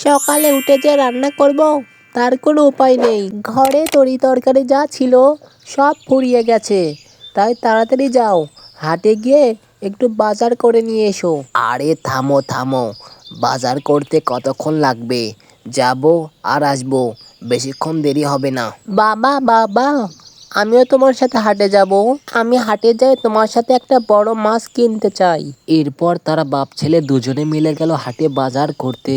সকালে উঠে যে রান্না করব তার কোনো উপায় নেই। ঘরে তরি তরকারি যা ছিল সব ফুরিয়ে গেছে। তাই তাড়াতাড়ি যাও, হাটে গিয়ে একটু বাজার করে নিয়ে এসো। আরে থামো থামো, বাজার করতে কতক্ষণ লাগবে? যাব আর আসবো, বেশিক্ষণ দেরি হবে না। বাবা বাবা, আমিও তোমার সাথে হাটে যাব। আমি হাটে যাই তোমার সাথে একটা বড় মাছ কিনতে চাই। এরপর তারা বাপ ছেলে দুজনে মিলে গেল হাটে বাজার করতে।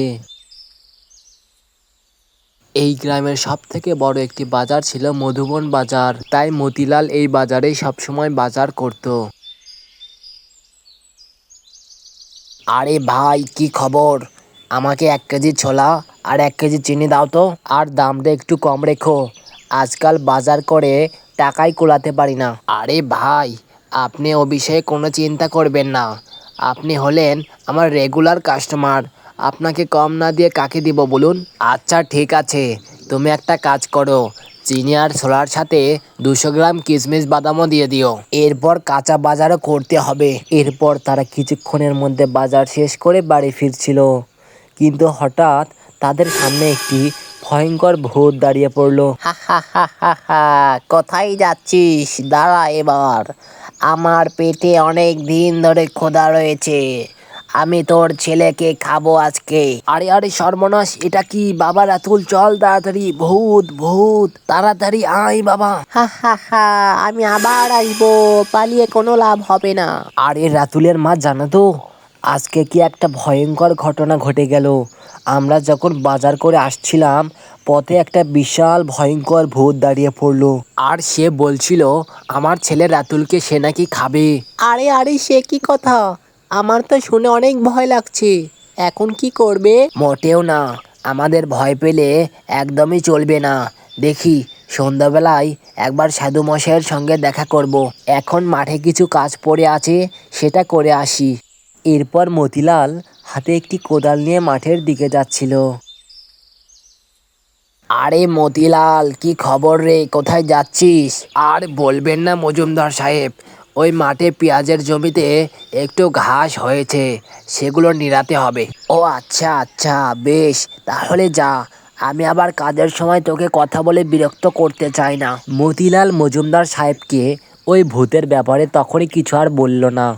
এই গ্রামের সব থেকে বড় একটি বাজার ছিল মধুবন বাজার। তাই মতিলাল এই বাজারেই সবসময় বাজার করত। আরে ভাই, কি খবর? আমাকে 1 কেজি ছোলা আর 1 কেজি চিনি দাও তো। আর দামটা একটু কম রেখো, আজকাল বাজার করে টাকাই কুলাতে পারি না। আরে ভাই, আপনি ও বিষয়ে কোনো চিন্তা করবেন না। আপনি হলেন আমার রেগুলার কাস্টমার, আপনাকে কম না দিয়ে কাকে দিব বলুন? আচ্ছা ঠিক আছে, তুমি একটা কাজ করো, চিনি আর ছোলার সাথে 200 গ্রাম কিশমিশ বাদামও দিয়ে দিও। এরপর কাঁচা বাজারও করতে হবে। এরপর তারা কিছুক্ষণের মধ্যে বাজার শেষ করে বাড়ি ফিরছিল, কিন্তু হঠাৎ তাদের সামনে একটি ভয়ঙ্কর ভূত দাঁড়িয়ে পড়লো। হা হা হা হা হা, কোথায় যাচ্ছিস? দাঁড়া এবার। আমার পেটে অনেক দিন ধরে ক্ষুধা রয়েছে, আমি তোর ছেলেকে খাবো আজকে। আরে আরে সর্বনাশ, এটা কি? বাবা রাতুল, চল তাড়াতাড়ি, ভূত ভূত, তাড়াতাড়ি আয় বাবা। হা হা হা, আমি আবার আসবো, পালিয়ে কোনো লাভ হবে না। আরে রাতুলের মা, জানো তো আজকে কি একটা ভয়ঙ্কর ঘটনা ঘটে গেল। আমরা যখন বাজার করে আসছিলাম, পথে একটা বিশাল ভয়ঙ্কর ভূত দাঁড়িয়ে পড়লো, আর সে বলছিল আমার ছেলে রাতুলকে সে নাকি খাবে। আরে আরে, সে কি কথা? আমার তো শুনে অনেক ভয় লাগছে। এখন কি করবে? মোটেও না, আমাদের ভয় পেলে একদমই চলবে না। দেখি সন্ধ্যাবেলায় একবার সাধু মশাইয়ের সঙ্গে দেখা করব। এখন মাঠে কিছু কাজ পড়ে আছে, সেটা করে আসি। এরপর মতিলাল হাতে একটি কোদাল নিয়ে মাঠের দিকে যাচ্ছিল। আরে মতিলাল, কি খবর রে? কোথায় যাচ্ছিস? আর বলবেন না মজুমদার সাহেব, ওই মাঠে পেঁয়াজের জমিতে একটু ঘাস হয়েছে, সেগুলো নিড়াতে হবে। ও আচ্ছা আচ্ছা, বেশ, তাহলে যা। আমি আবার কাজের সময় তোকে কথা বলে বিরক্ত করতে চাই না। মতিলাল মজুমদার সাহেবকে ওই ভূতের ব্যাপারে তখনই কিছু আর বলল না।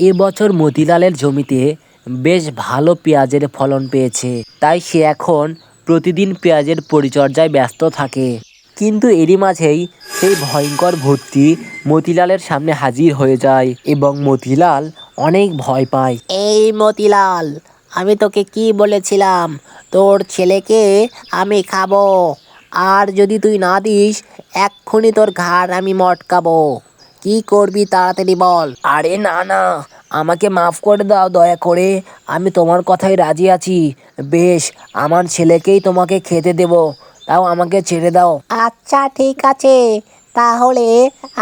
এবছর মতিলালের জমিতে বেশ ভালো পেঁয়াজের ফলন পেয়েছে, তাই সে এখন প্রতিদিন পেঁয়াজের পরিচর্যায় ব্যস্ত থাকে। কিন্তু এরই মাঝেই সেই ভয়ঙ্কর ভূতটি মতিলালের সামনে হাজির হয়ে যায় এবং মতিলাল অনেক ভয় পায়। এই মতিলাল, আমি তোকে কি বলেছিলাম? তোর ছেলেকে আমি খাবো, আর যদি তুই না দিস এক্ষুনি তোর ঘাড় আমি মটকাবো। কি করবি তাড়াতাড়ি বল। আরে না না, আমাকে মাফ করে দাও দয়া করে, আমি তোমার কথাই রাজি আছি। বেশ, আমার ছেলেকেই তোমাকে খেতে দেব, তাও আমাকে ছেড়ে দাও। আচ্ছা ঠিক আছে, তাহলে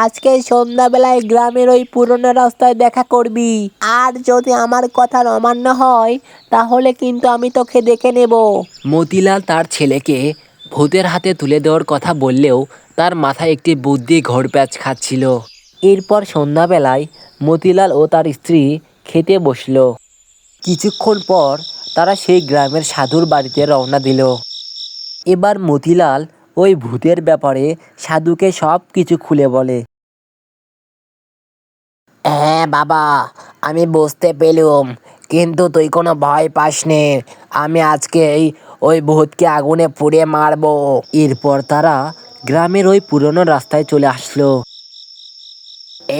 আজকে সন্ধ্যাবেলায় গ্রামের ওই পুরনো রাস্তায় দেখা করবি। আর যদি আমার কথার অমান্য হয় তাহলে কিন্তু আমি তোকে দেখে নেব। মতিলাল তার ছেলেকে ভূতের হাতে তুলে দেওয়ার কথা বললেও তার মাথায় একটি বুদ্ধি ঘোরপ্যাচ খাচ্ছিল। এরপর সন্ধ্যাবেলায় মতিলাল ও তার স্ত্রী খেতে বসল। কিছুক্ষণ পর তারা সেই গ্রামের সাধুর বাড়িতে রওনা দিল। এবার মতিলাল ওই ভূতের ব্যাপারে সাধুকে সব কিছু খুলে বলে। হ্যাঁ বাবা, আমি বুঝতে পেলুম, কিন্তু তুই কোনো ভয় পাস নে, আমি আজকেই ওই ভূতকে আগুনে পুড়িয়ে মারবো। এরপর তারা গ্রামের ওই পুরনো রাস্তায় চলে আসলো।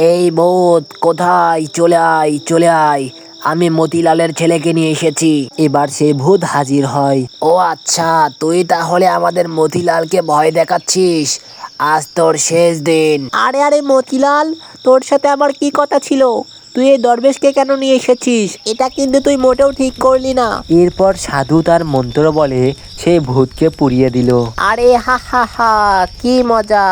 এই ভূত কোথায়? চলে আয় চলে আয়, আমি মতিলালের ছেলেকে নিয়ে এসেছি। এবার সেই ভূত হাজির হয়। ও আচ্ছা, তুই তাহলে আমাদের মতিলালকে ভয় দেখাচ্ছিস? আজ তোর শেষ দিন। আরে আরে মতিলাল, তোর সাথে আমার কি কথা ছিল? তুই এই দরবেশকে কেন নিয়ে এসেছিস? এটা কিন্তু তুই মোটেও ঠিক করলি না। এরপর সাধু তার মন্ত্র বলে সেই ভূতকে পুড়িয়ে দিল। আরে হা হা হা, কি মজা!